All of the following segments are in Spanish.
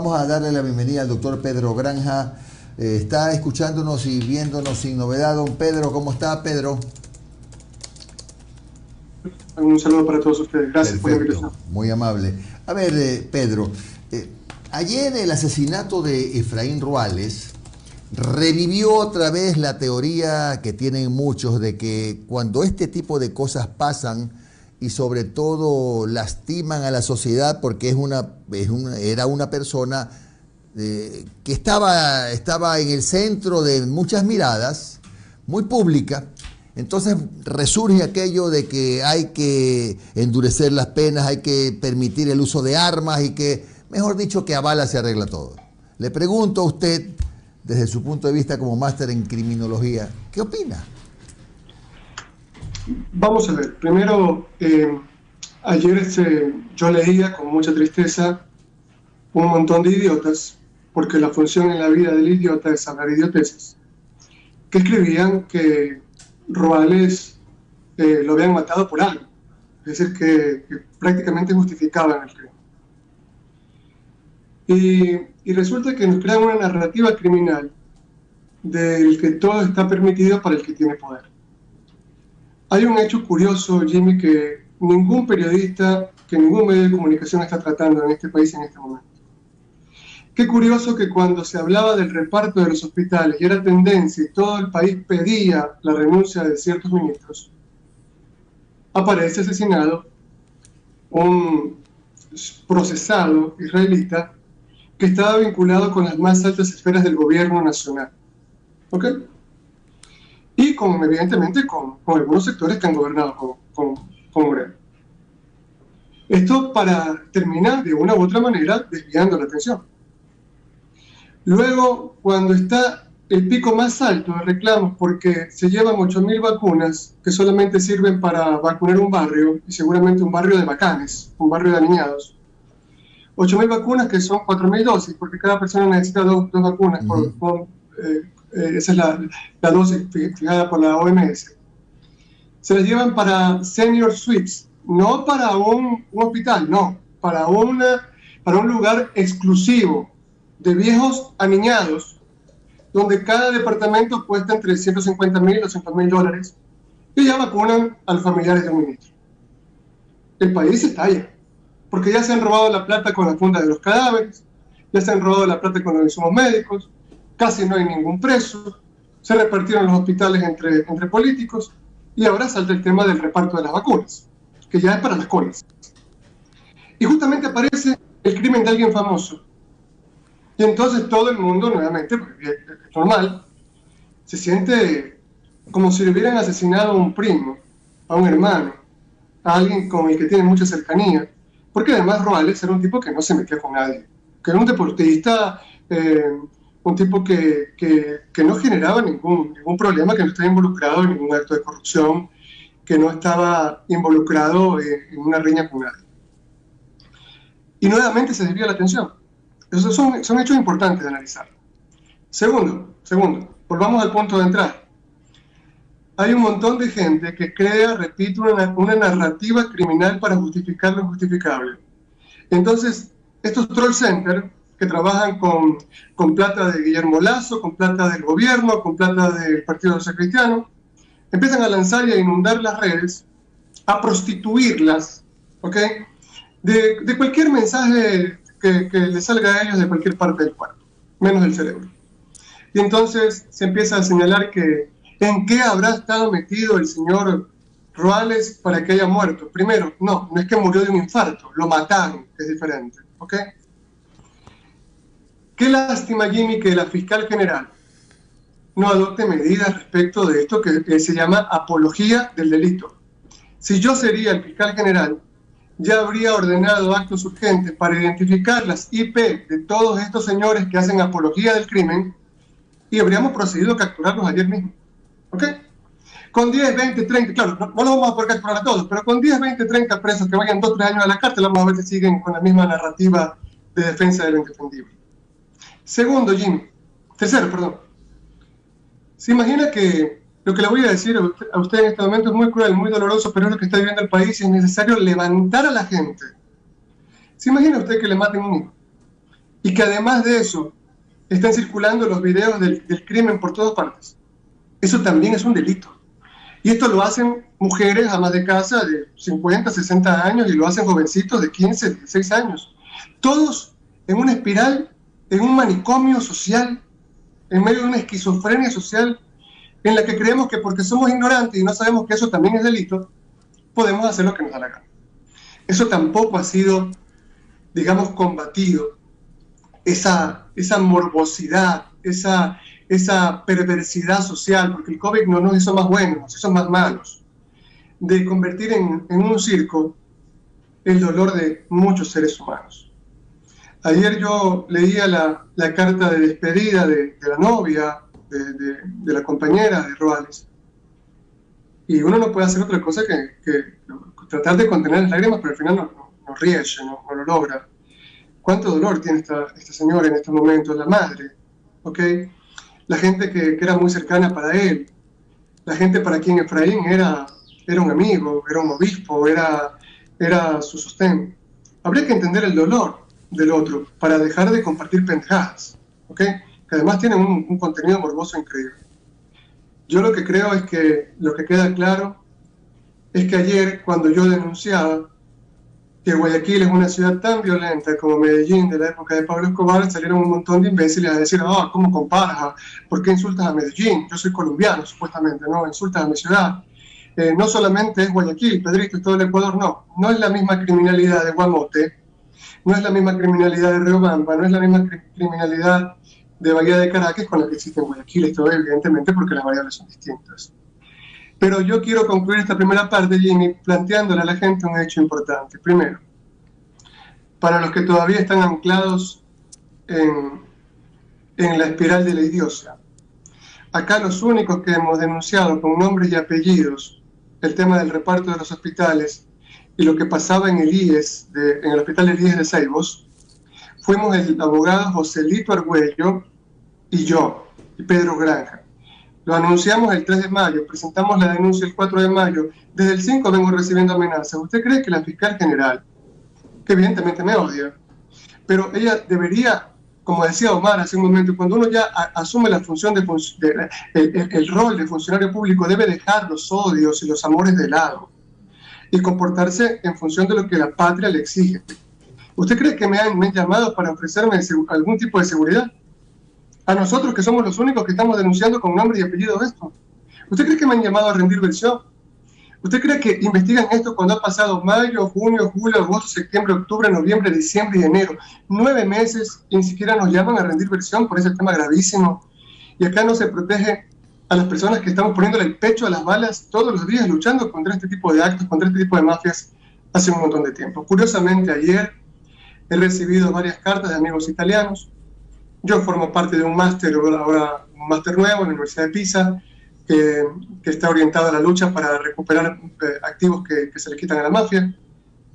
vamos a darle la bienvenida al doctor Pedro Granja. Está escuchándonos y viéndonos sin novedad. Don Pedro, ¿cómo está, Pedro? Un saludo para todos ustedes. Gracias. Perfecto, por la invitación. Muy amable. A ver, Pedro, ayer el asesinato de Efraín Ruales revivió otra vez la teoría que tienen muchos de que cuando este tipo de cosas pasan y sobre todo lastiman a la sociedad porque era una persona que estaba en el centro de muchas miradas, muy pública. Entonces resurge aquello de que hay que endurecer las penas, hay que permitir el uso de armas y que, mejor dicho, que a bala se arregla todo. Le pregunto a usted, desde su punto de vista como máster en criminología, ¿qué opina? Vamos a ver, primero, ayer yo leía con mucha tristeza un montón de idiotas, porque la función en la vida del idiota es hablar idioteces, que escribían que Ruales lo habían matado por algo, es decir, que prácticamente justificaban el crimen. Y resulta que nos crean una narrativa criminal del que todo está permitido para el que tiene poder. Hay un hecho curioso, Jimmy, que ningún periodista, que ningún medio de comunicación está tratando en este país en este momento. Qué curioso que cuando se hablaba del reparto de los hospitales y era tendencia y todo el país pedía la renuncia de ciertos ministros, aparece asesinado un procesado israelita que estaba vinculado con las más altas esferas del gobierno nacional. ¿Ok? Y evidentemente con algunos sectores que han gobernado con Moreno. Esto para terminar de una u otra manera desviando la atención. Luego, cuando está el pico más alto de reclamos porque se llevan 8.000 vacunas que solamente sirven para vacunar un barrio, y seguramente un barrio de bacanes, un barrio de aniñados. 8.000 vacunas que son 4.000 dosis, porque cada persona necesita dos vacunas esa es la dosis fijada por la OMS. Se las llevan para senior suites, no para un hospital, no, para un lugar exclusivo de viejos aniñados, donde cada departamento cuesta entre $150.000 y $200.000, y ya vacunan a los familiares de un ministro. El país se estalla, porque ya se han robado la plata con la funda de los cadáveres, ya se han robado la plata con los insumos médicos, casi no hay ningún preso, se repartieron los hospitales entre políticos, y ahora salta el tema del reparto de las vacunas, que ya es para las colas. Y justamente aparece el crimen de alguien famoso. Y entonces todo el mundo, nuevamente, porque es normal, se siente como si le hubieran asesinado a un primo, a un hermano, a alguien con el que tiene mucha cercanía, porque además Ruales era un tipo que no se metía con nadie, que era un deportista, un tipo que no generaba ningún problema, que no estaba involucrado en ningún acto de corrupción, que no estaba involucrado en una riña con nadie. Y nuevamente se desvía la atención. Esos son hechos importantes de analizar. Segundo, volvamos al punto de entrada. Hay un montón de gente que crea, repito, una narrativa criminal para justificar lo injustificable. Entonces, estos troll centers que trabajan con plata de Guillermo Lasso, con plata del gobierno, con plata del Partido Social Cristiano, empiezan a lanzar y a inundar las redes, a prostituirlas, ¿ok? De cualquier mensaje que le salga a ellos de cualquier parte del cuerpo, menos del cerebro. Y entonces se empieza a señalar que en qué habrá estado metido el señor Ruales para que haya muerto. Primero, no es que murió de un infarto, lo mataron, es diferente, ¿ok? Qué lástima, Jimmy, que la fiscal general no adopte medidas respecto de esto que se llama apología del delito. Si yo sería el fiscal general, ya habría ordenado actos urgentes para identificar las IP de todos estos señores que hacen apología del crimen y habríamos procedido a capturarlos ayer mismo. ¿Ok? Con 10, 20, 30, claro, no los vamos a poder capturar a todos, pero con 10, 20, 30 presos que vayan 2 o 3 años a la cárcel, vamos a ver si siguen con la misma narrativa de defensa de lo indefendible. Tercero, perdón. Se imagina que lo que le voy a decir a usted en este momento es muy cruel, muy doloroso, pero es lo que está viviendo el país y es necesario levantar a la gente. ¿Se imagina usted que le maten a un hijo? y que además de eso están circulando los videos del crimen por todas partes. Eso también es un delito. Y esto lo hacen mujeres amas de casa de 50, 60 años y lo hacen jovencitos de 15, 16 años. Todos en una espiral, en un manicomio social, en medio de una esquizofrenia social en la que creemos que porque somos ignorantes y no sabemos que eso también es delito, podemos hacer lo que nos da la gana. Eso tampoco ha sido, digamos, combatido. Esa morbosidad, esa perversidad social, porque el COVID no nos hizo más buenos, nos hizo más malos, de convertir en un circo el dolor de muchos seres humanos. Ayer yo leía la carta de despedida de la novia, de la compañera de Ruales, y uno no puede hacer otra cosa que tratar de contener las lágrimas, pero al final no ríe, no lo logra. ¿Cuánto dolor tiene esta señora en estos momentos? La madre, ¿ok? La gente que era muy cercana para él, la gente para quien Efraín era un amigo, era un obispo, era su sostén. Habría que entender el dolor del otro para dejar de compartir pendejadas, ¿ok? Que además tienen un contenido morboso increíble. Yo lo que creo es que lo que queda claro es que ayer, cuando yo denunciaba que Guayaquil es una ciudad tan violenta como Medellín de la época de Pablo Escobar, salieron un montón de imbéciles a decir, ¿cómo comparas? ¿Por qué insultas a Medellín? Yo soy colombiano, supuestamente, ¿no? Insultas a mi ciudad. No solamente es Guayaquil, Pedrito, es todo el Ecuador, no. No es la misma criminalidad de Guamote, no es la misma criminalidad de Riobamba, no es la misma criminalidad de Bahía de Caracas con la que existe en Guayaquil, esto evidentemente porque las variables son distintas. Pero yo quiero concluir esta primera parte, Jimmy, planteándole a la gente un hecho importante. Primero, para los que todavía están anclados en la espiral de la idiocia, acá los únicos que hemos denunciado con nombres y apellidos el tema del reparto de los hospitales y lo que pasaba en el IES, en el hospital del IES de Ceibos, fuimos el abogado Joselito Argüello y yo, y Pedro Granja. Lo anunciamos el 3 de mayo, presentamos la denuncia el 4 de mayo, desde el 5 vengo recibiendo amenazas. ¿Usted cree que la fiscal general, que evidentemente me odia, pero ella debería, como decía Omar hace un momento, cuando uno ya asume la función el rol de funcionario público, debe dejar los odios y los amores de lado y comportarse en función de lo que la patria le exige? ¿Usted cree que me han llamado para ofrecerme algún tipo de seguridad? A nosotros, que somos los únicos que estamos denunciando con nombre y apellido esto. ¿Usted cree que me han llamado a rendir versión? ¿Usted cree que investigan esto cuando ha pasado mayo, junio, julio, agosto, septiembre, octubre, noviembre, diciembre y enero? 9 meses y ni siquiera nos llaman a rendir versión por ese tema gravísimo. Y acá no se protege a las personas que estamos poniéndole el pecho a las balas todos los días luchando contra este tipo de actos, contra este tipo de mafias hace un montón de tiempo. Curiosamente, ayer he recibido varias cartas de amigos italianos. Yo formo parte de un máster, ahora un máster nuevo en la Universidad de Pisa, que está orientado a la lucha para recuperar activos que se le quitan a la mafia,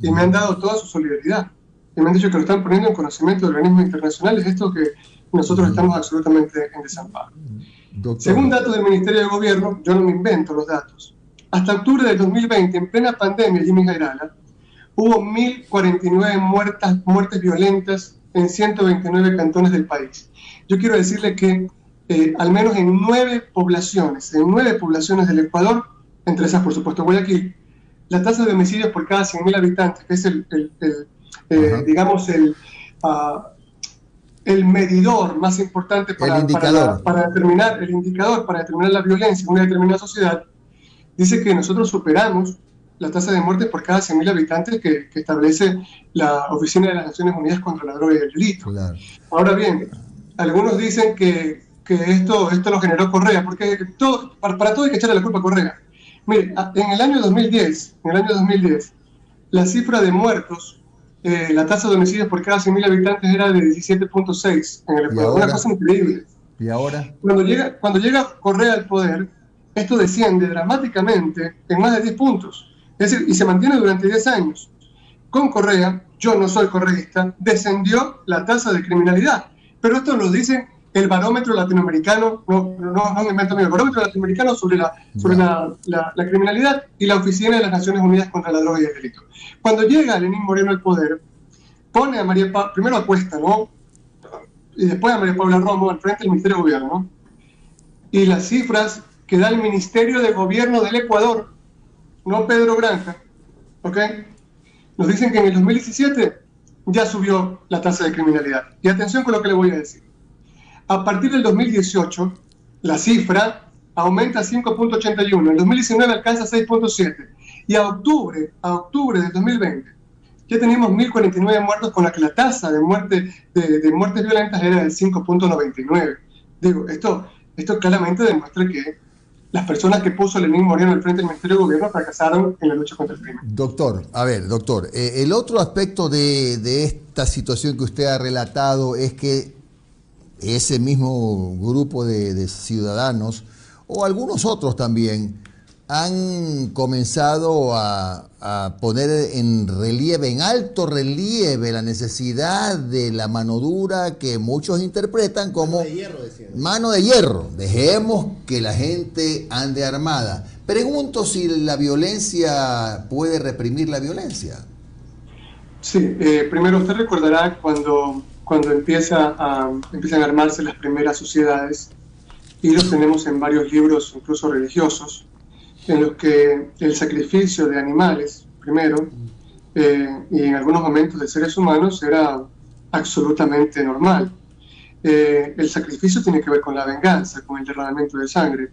y me han dado toda su solidaridad. Y me han dicho que lo están poniendo en conocimiento de organismos internacionales, esto que nosotros estamos absolutamente en desamparo. Según datos del Ministerio de Gobierno, yo no me invento los datos, hasta octubre del 2020, en plena pandemia, Jimmy Jairala, hubo 1.049 muertes violentas en 129 cantones del país. Yo quiero decirle que al menos en 9 poblaciones del Ecuador, entre esas por supuesto Guayaquil, la tasa de homicidios por cada 100.000 habitantes, que es digamos el medidor más importante para determinar el indicador, para determinar la violencia en una determinada sociedad, dice que nosotros superamos la tasa de muertes por cada 100.000 habitantes que establece la Oficina de las Naciones Unidas contra la Droga y el Delito. Claro. Ahora bien, algunos dicen que esto lo generó Correa, porque para todo hay que echarle la culpa a Correa. Mire, en el año 2010, la cifra de muertos, la tasa de homicidios por cada 100.000 habitantes era de 17.6 en el Ecuador, una cosa increíble. ¿Y ahora? Cuando llega Correa al poder, esto desciende dramáticamente en más de 10 puntos. Es decir, y se mantiene durante 10 años. Con Correa, yo no soy correísta, descendió la tasa de criminalidad. Pero esto lo dice el barómetro latinoamericano, no me invento mío, el barómetro latinoamericano sobre la criminalidad y la Oficina de las Naciones Unidas contra la Droga y el Delito. Cuando llega Lenín Moreno al poder, pone a María Paz, primero acuesta, ¿no? y después a María Paula Romo al frente del Ministerio de Gobierno, ¿no? Y las cifras que da el Ministerio de Gobierno del Ecuador, no Pedro Granja, ¿ok? Nos dicen que en el 2017 ya subió la tasa de criminalidad. Y atención con lo que le voy a decir. A partir del 2018, la cifra aumenta a 5.81, en 2019 alcanza 6.7, y a octubre del 2020 ya teníamos 1.049 muertos, con la que la tasa de muertes violentas era del 5.99. Digo, esto claramente demuestra que las personas que puso Lenín Moreno al frente del Ministerio de Gobierno fracasaron en la lucha contra el crimen. Doctor, el otro aspecto de esta situación que usted ha relatado es que ese mismo grupo de ciudadanos, o algunos otros también, han comenzado a poner en alto relieve, la necesidad de la mano dura que muchos interpretan como mano de hierro. Dejemos que la gente ande armada. Pregunto si la violencia puede reprimir la violencia. Sí, primero usted recordará cuando empiezan a armarse las primeras sociedades, y los tenemos en varios libros, incluso religiosos, en los que el sacrificio de animales, primero, y en algunos momentos de seres humanos, era absolutamente normal. El sacrificio tiene que ver con la venganza, con el derramamiento de sangre.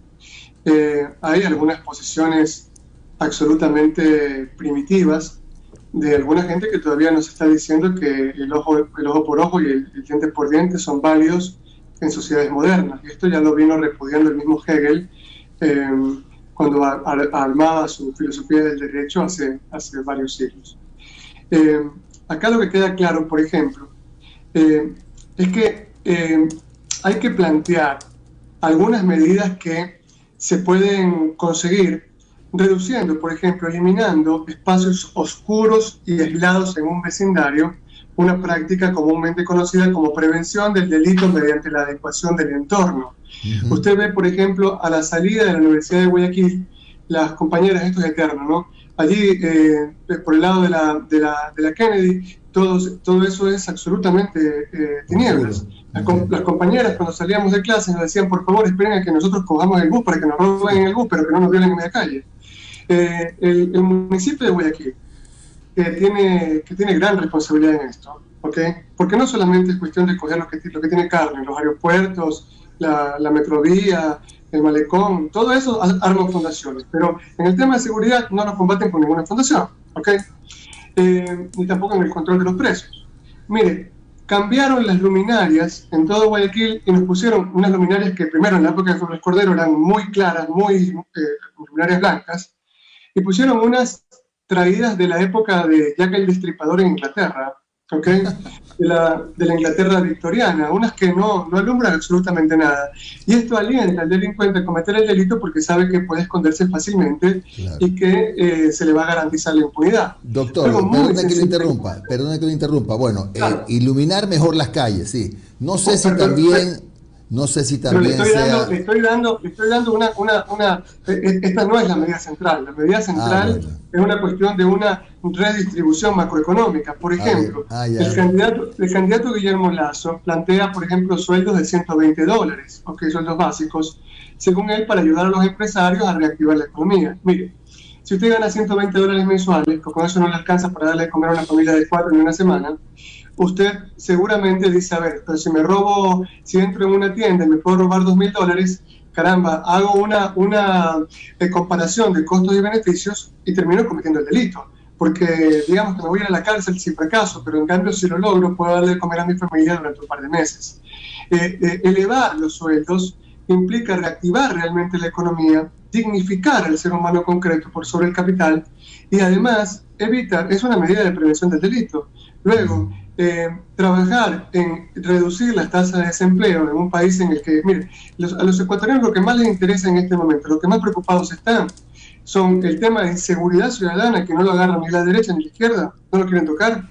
Hay algunas posiciones absolutamente primitivas de alguna gente que todavía nos está diciendo que el ojo por ojo y el diente por diente son válidos en sociedades modernas. Y esto ya lo vino repudiando el mismo Hegel cuando armaba su filosofía del derecho hace varios siglos. Acá lo que queda claro, por ejemplo, es que hay que plantear algunas medidas que se pueden conseguir reduciendo, por ejemplo, eliminando espacios oscuros y aislados en un vecindario, una práctica comúnmente conocida como prevención del delito mediante la adecuación del entorno. Usted ve, por ejemplo, a la salida de la Universidad de Guayaquil, las compañeras, esto es eterno, ¿no? Allí, por el lado de la Kennedy, todo eso es absolutamente tinieblas. Las compañeras, cuando salíamos de clase, nos decían, por favor, esperen a que nosotros cojamos el bus para que nos roben en el bus, pero que no nos violen en media calle. El municipio de Guayaquil, que tiene gran responsabilidad en esto, ¿okay? Porque no solamente es cuestión de coger lo que tiene carne, los aeropuertos, la metrovía, el malecón, todo eso arman fundaciones, pero en el tema de seguridad no lo combaten con ninguna fundación, ¿ok? Ni tampoco en el control de los precios. Mire, cambiaron las luminarias en todo Guayaquil y nos pusieron unas luminarias que primero en la época de Flores Cordero eran muy claras, luminarias blancas, y pusieron unas traídas de la época de Jack el Destripador en Inglaterra, ¿ok? De la Inglaterra victoriana, unas que no alumbran absolutamente nada. Y esto alienta al delincuente a cometer el delito porque sabe que puede esconderse fácilmente, claro, y que se le va a garantizar la impunidad. Doctor, perdona que lo interrumpa. Bueno, claro, iluminar mejor las calles, sí. No sé si también le estoy dando esta no es la medida central. La medida central es una cuestión de una redistribución macroeconómica. Por ejemplo, el candidato Guillermo Lasso plantea, por ejemplo, sueldos de $120, sueldos básicos, según él, para ayudar a los empresarios a reactivar la economía. Mire, si usted gana $120 mensuales, que con eso no le alcanza para darle de comer a una familia de 4 en una semana, usted seguramente dice, a ver, pero si entro en una tienda y me puedo robar $2.000, caramba, hago una comparación de costos y beneficios y termino cometiendo el delito. Porque digamos que me voy a ir a la cárcel si fracaso, pero en cambio si lo logro puedo darle de comer a mi familia durante un par de meses. Elevar los sueldos implica reactivar realmente la economía, dignificar al ser humano concreto por sobre el capital y además es una medida de prevención del delito. Luego, trabajar en reducir las tasas de desempleo en un país en el que, mire, a los ecuatorianos lo que más les interesa en este momento, lo que más preocupados están, son el tema de inseguridad ciudadana, que no lo agarran ni la derecha ni la izquierda, no lo quieren tocar,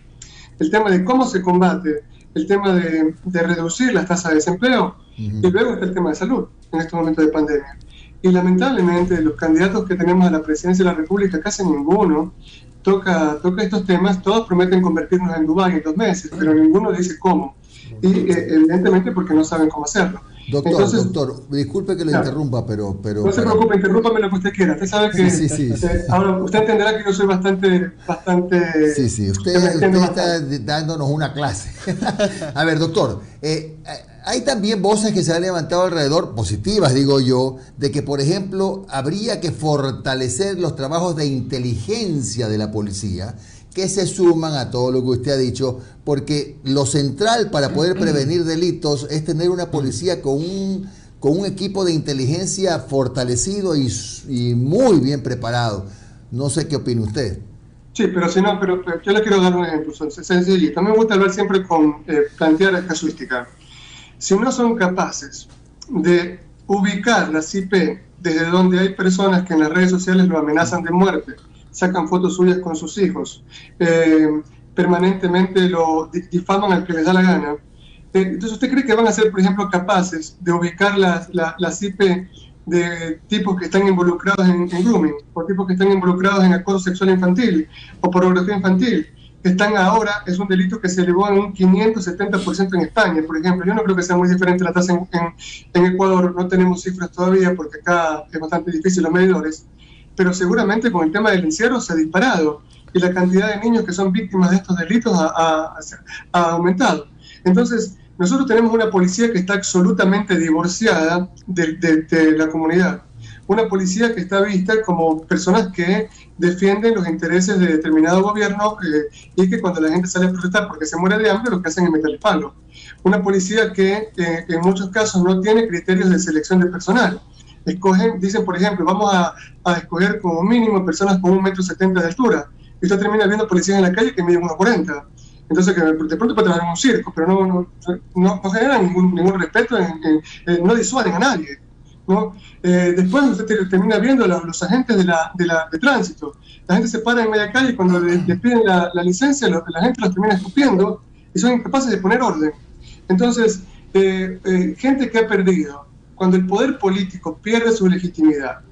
el tema de cómo se combate, el tema de reducir las tasas de desempleo, y luego está el tema de salud en estos momentos de pandemia. Y lamentablemente los candidatos que tenemos a la presidencia de la República, casi ninguno toca estos temas. Todos prometen convertirnos en Dubái en 2 meses, pero ninguno dice cómo. y evidentemente porque no saben cómo hacerlo. Entonces, Doctor, disculpe que lo interrumpa, pero... No se preocupe, interrúpame lo que usted quiera. Usted sabe que... Sí. Ahora, usted entenderá que yo soy bastante... Sí, usted está dándonos una clase. A ver, doctor, hay también voces que se han levantado alrededor, positivas digo yo, de que, por ejemplo, habría que fortalecer los trabajos de inteligencia de la policía, que se suman a todo lo que usted ha dicho, porque lo central para poder prevenir delitos es tener una policía con un equipo de inteligencia fortalecido y muy bien preparado. No sé qué opina usted. Sí, pero si no, pero yo le quiero dar un ejemplo, sencillito. A mí me gusta hablar siempre con plantear casuística. Si no son capaces de ubicar las IP desde donde hay personas que en las redes sociales lo amenazan de muerte, sacan fotos suyas con sus hijos, permanentemente lo difaman al que les da la gana. Entonces, ¿usted cree que van a ser, por ejemplo, capaces de ubicar las IP de tipos que están involucrados en grooming, o tipos que están involucrados en acoso sexual infantil o pornografía infantil, que están ahora, es un delito que se elevó en un 570% en España, por ejemplo? Yo no creo que sea muy diferente la tasa en Ecuador, no tenemos cifras todavía porque acá es bastante difícil los medidores, pero seguramente con el tema del encierro se ha disparado y la cantidad de niños que son víctimas de estos delitos ha aumentado. Entonces, nosotros tenemos una policía que está absolutamente divorciada de la comunidad. Una policía que está vista como personas que defienden los intereses de determinado gobierno y que cuando la gente sale a protestar porque se muere de hambre, lo que hacen es meterle palo. Una policía que en muchos casos no tiene criterios de selección de personal. Dicen, por ejemplo, vamos a escoger como mínimo personas con 1,70 m de altura. Y usted termina viendo policías en la calle que miden 1,40 m. Entonces, que de pronto puede trabajar en un circo, pero no generan ningún respeto, no disuaden a nadie, ¿no? Después usted termina viendo los agentes de tránsito. La gente se para en media calle y cuando le piden la licencia, la gente los termina escupiendo y son incapaces de poner orden. Entonces, gente que ha perdido, cuando el poder político pierde su legitimidad,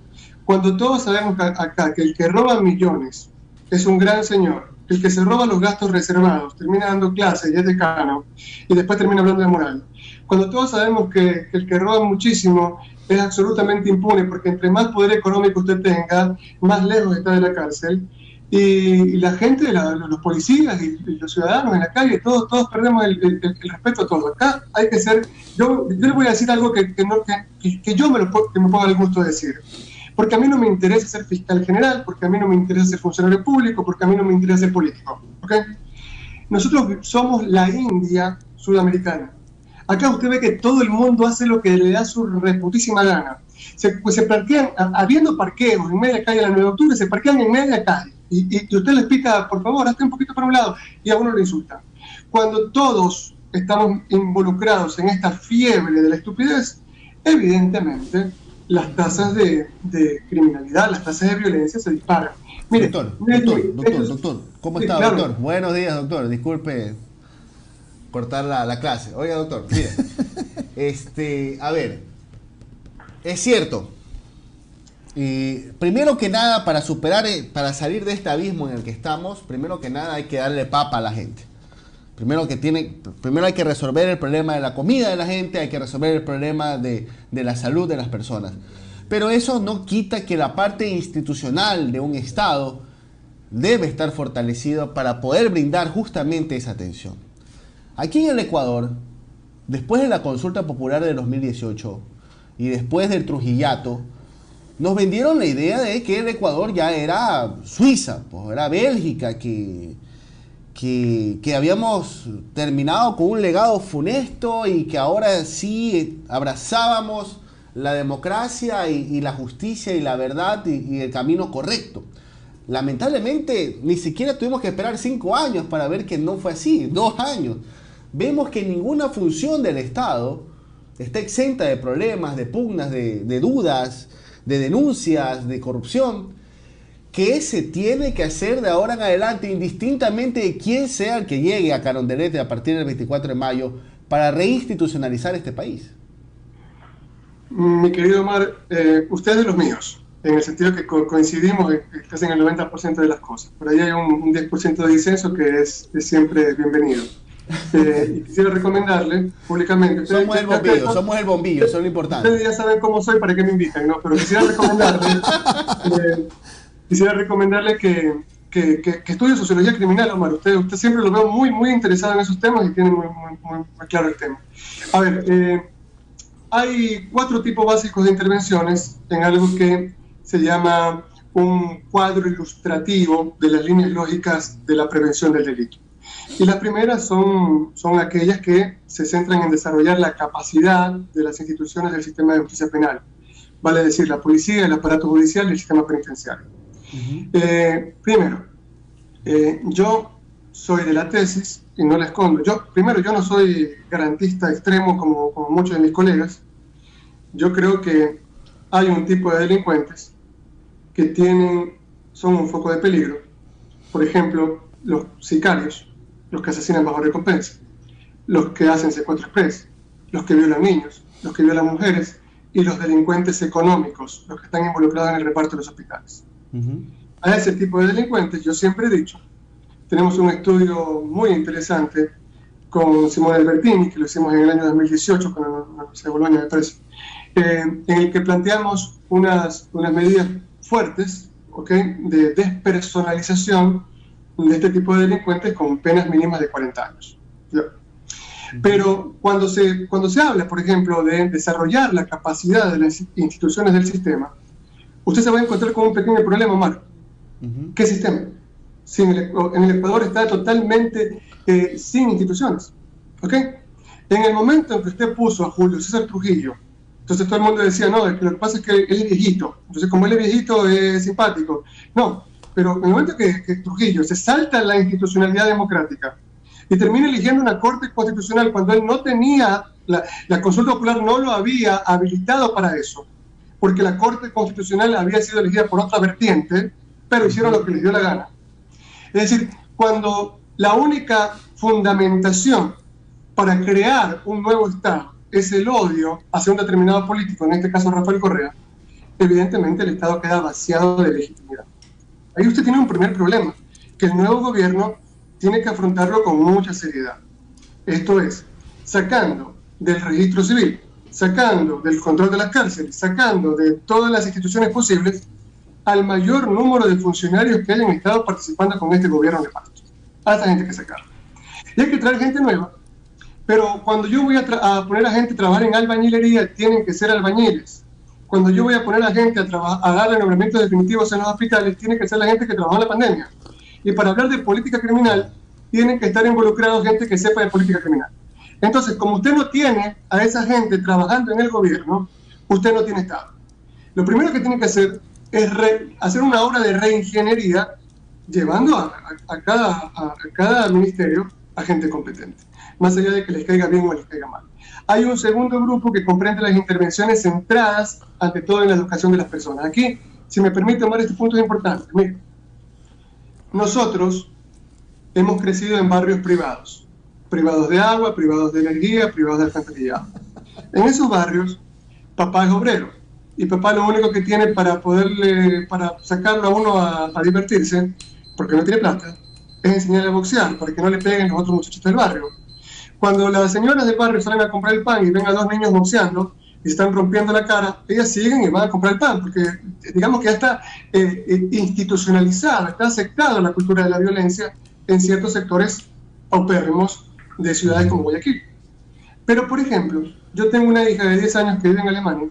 cuando todos sabemos acá que el que roba millones es un gran señor, el que se roba los gastos reservados, termina dando clases y es decano, y después termina hablando de moral. Cuando todos sabemos que el que roba muchísimo es absolutamente impune, porque entre más poder económico usted tenga, más lejos está de la cárcel, y la gente, los policías y los ciudadanos en la calle, todos perdemos el respeto a todos. Acá hay que ser, yo le voy a decir algo que yo me ponga el gusto de decir. Porque a mí no me interesa ser fiscal general, porque a mí no me interesa ser funcionario público, porque a mí no me interesa ser político. ¿Okay? Nosotros somos la India sudamericana. Acá usted ve que todo el mundo hace lo que le da su reputísima gana. Se parquean, habiendo parqueos en media calle de la 9 de octubre, se parquean en media calle. Y usted les pica, por favor, hazte un poquito para un lado, y a uno le insulta. Cuando todos estamos involucrados en esta fiebre de la estupidez, evidentemente las tasas de criminalidad, las tasas de violencia se disparan. Mire, doctor, ¿cómo está, claro. Doctor? Buenos días, doctor. Disculpe cortar la clase. Oiga, doctor, mire, a ver, es cierto. Y primero que nada, para salir de este abismo en el que estamos, primero que nada hay que darle papa a la gente. Primero hay que resolver el problema de la comida de la gente, hay que resolver el problema de la salud de las personas. Pero eso no quita que la parte institucional de un Estado debe estar fortalecido para poder brindar justamente esa atención. Aquí en el Ecuador, después de la consulta popular de 2018 y después del Trujillato, nos vendieron la idea de que el Ecuador ya era Suiza, pues era Bélgica, que habíamos terminado con un legado funesto y que ahora sí abrazábamos la democracia y la justicia y la verdad y el camino correcto. Lamentablemente, ni siquiera tuvimos que esperar 5 años para ver que no fue así, 2 años. Vemos que ninguna función del Estado está exenta de problemas, de pugnas, de dudas, de denuncias, de corrupción. ¿Qué se tiene que hacer de ahora en adelante, indistintamente de quién sea el que llegue a Carondelet a partir del 24 de mayo, para reinstitucionalizar este país? Mi querido Omar, usted es de los míos, en el sentido que coincidimos casi en el 90% de las cosas. Por ahí hay un 10% de disenso que es siempre bienvenido. Y quisiera recomendarle públicamente. Somos el bombillo, eso es lo importante. Ustedes ya saben cómo soy, para qué me invitan, ¿no? Pero quisiera recomendarle que estudie sociología criminal, Omar. Usted siempre lo veo muy interesado en esos temas y tiene muy claro el tema. A ver, hay 4 tipos básicos de intervenciones en algo que se llama un cuadro ilustrativo de las líneas lógicas de la prevención del delito. Y las primeras son aquellas que se centran en desarrollar la capacidad de las instituciones del sistema de justicia penal, vale decir, la policía, el aparato judicial y el sistema penitenciario. Primero, yo soy de la tesis, y no la escondo. Yo no soy garantista extremo como muchos de mis colegas. Yo creo que hay un tipo de delincuentes que son un foco de peligro. Por ejemplo, los sicarios, los que asesinan bajo recompensa, los que hacen secuestro express, los que violan niños, los que violan mujeres y los delincuentes económicos, los que están involucrados en el reparto de los hospitales. A ese tipo de delincuentes, yo siempre he dicho, tenemos un estudio muy interesante con Simone Albertini, que lo hicimos en el año 2018 con la Universidad de Bolonia, me parece, en el que planteamos unas medidas fuertes, ¿okay?, de despersonalización de este tipo de delincuentes con penas mínimas de 40 años. ¿Ya? Pero cuando se habla, por ejemplo, de desarrollar la capacidad de las instituciones del sistema, usted se va a encontrar con un pequeño problema, Omar. ¿Qué sistema? En el Ecuador está totalmente sin instituciones. ¿Ok? En el momento en que usted puso a Julio César Trujillo, entonces todo el mundo decía, no, lo que pasa es que él es viejito. Entonces, como él es viejito, es simpático. No, pero en el momento que Trujillo se salta la institucionalidad democrática y termina eligiendo una corte constitucional cuando él no tenía, la consulta popular no lo había habilitado para eso, porque la corte constitucional había sido elegida por otra vertiente, pero hicieron lo que les dio la gana. Es decir, cuando la única fundamentación para crear un nuevo Estado es el odio hacia un determinado político, en este caso Rafael Correa, evidentemente el Estado queda vaciado de legitimidad. Ahí usted tiene un primer problema, que el nuevo gobierno tiene que afrontarlo con mucha seriedad. Esto es, sacando del registro civil, sacando del control de las cárceles, sacando de todas las instituciones posibles al mayor número de funcionarios que hayan estado participando con este gobierno de facto. A esa gente hay que sacarla. Y hay que traer gente nueva. Pero cuando yo voy a poner a gente a trabajar en albañilería, tienen que ser albañiles. Cuando yo voy a poner a gente a darle nombramientos definitivos en los hospitales, tiene que ser la gente que trabajó en la pandemia. Y para hablar de política criminal, tienen que estar involucrados gente que sepa de política criminal. Entonces, como usted no tiene a esa gente trabajando en el gobierno, usted no tiene Estado. Lo primero que tiene que hacer es hacer una obra de reingeniería, llevando a cada ministerio a gente competente, más allá de que les caiga bien o les caiga mal. Hay un segundo grupo que comprende las intervenciones centradas, ante todo, en la educación de las personas. Aquí, si me permite, Omar, este punto es importante. Mire, nosotros hemos crecido en barrios privados de agua, privados de energía, privados de alcantarillado. En esos barrios, papá es obrero, y papá lo único que tiene para sacarlo a uno a divertirse, porque no tiene plata, es enseñarle a boxear, para que no le peguen los otros muchachitos del barrio. Cuando las señoras del barrio salen a comprar el pan y ven a 2 niños boxeando y están rompiendo la cara, ellas siguen y van a comprar el pan, porque digamos que ya está institucionalizada, está aceptada la cultura de la violencia en ciertos sectores paupérrimos de ciudades como Guayaquil. Pero, por ejemplo, yo tengo una hija de 10 años que vive en Alemania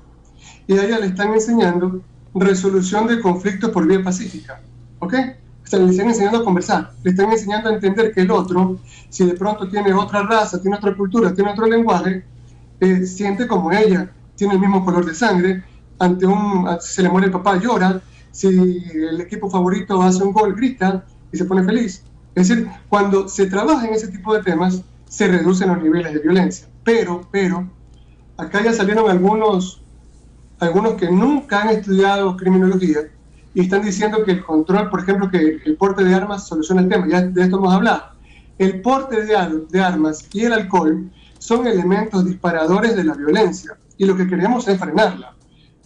y a ella le están enseñando resolución de conflictos por vía pacífica, ¿ok? O sea, le están enseñando a conversar, le están enseñando a entender que el otro, si de pronto tiene otra raza, tiene otra cultura, tiene otro lenguaje, siente como ella, tiene el mismo color de sangre, se le muere el papá, llora, si el equipo favorito hace un gol, grita y se pone feliz. Es decir, cuando se trabaja en ese tipo de temas, se reducen los niveles de violencia. Pero, acá ya salieron algunos que nunca han estudiado criminología y están diciendo que el control, por ejemplo, que el porte de armas soluciona el tema. Ya de esto hemos hablado. El porte de armas y el alcohol son elementos disparadores de la violencia y lo que queremos es frenarla.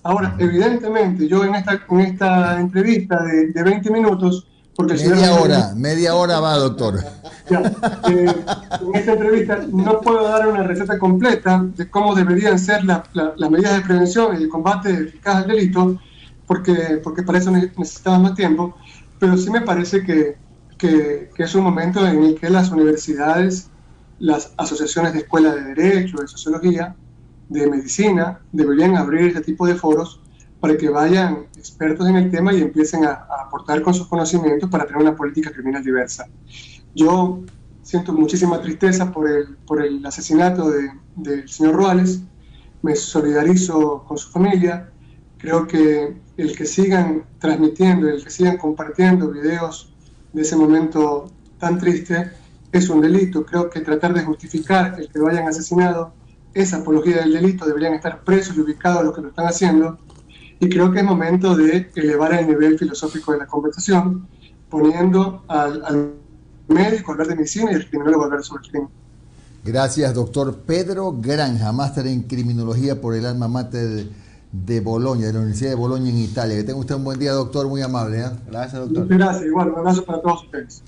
Ahora, evidentemente, yo en esta entrevista de 20 minutos Porque el señor Media hora va, doctor. Ya, en esta entrevista no puedo dar una receta completa de cómo deberían ser las medidas de prevención y el combate eficaz al delito, porque para eso necesitamos más tiempo, pero sí me parece que es un momento en el que las universidades, las asociaciones de escuelas de derecho, de sociología, de medicina, deberían abrir este tipo de foros para que vayan expertos en el tema y empiecen a aportar con sus conocimientos para tener una política criminal diversa. Yo siento muchísima tristeza por el asesinato del señor Ruales, me solidarizo con su familia, creo que el que sigan transmitiendo, el que sigan compartiendo videos de ese momento tan triste es un delito. Creo que tratar de justificar el que lo hayan asesinado es apología del delito, deberían estar presos y ubicados los que lo están haciendo, y creo que es momento de elevar el nivel filosófico de la conversación, poniendo al médico a hablar de medicina y al criminólogo a hablar sobre el crimen. Gracias, doctor Pedro Granja, máster en criminología por el alma mater de Bolonia, de la Universidad de Bolonia en Italia. Que tenga usted un buen día, doctor, muy amable. Gracias, doctor. Gracias, igual, un abrazo para todos ustedes.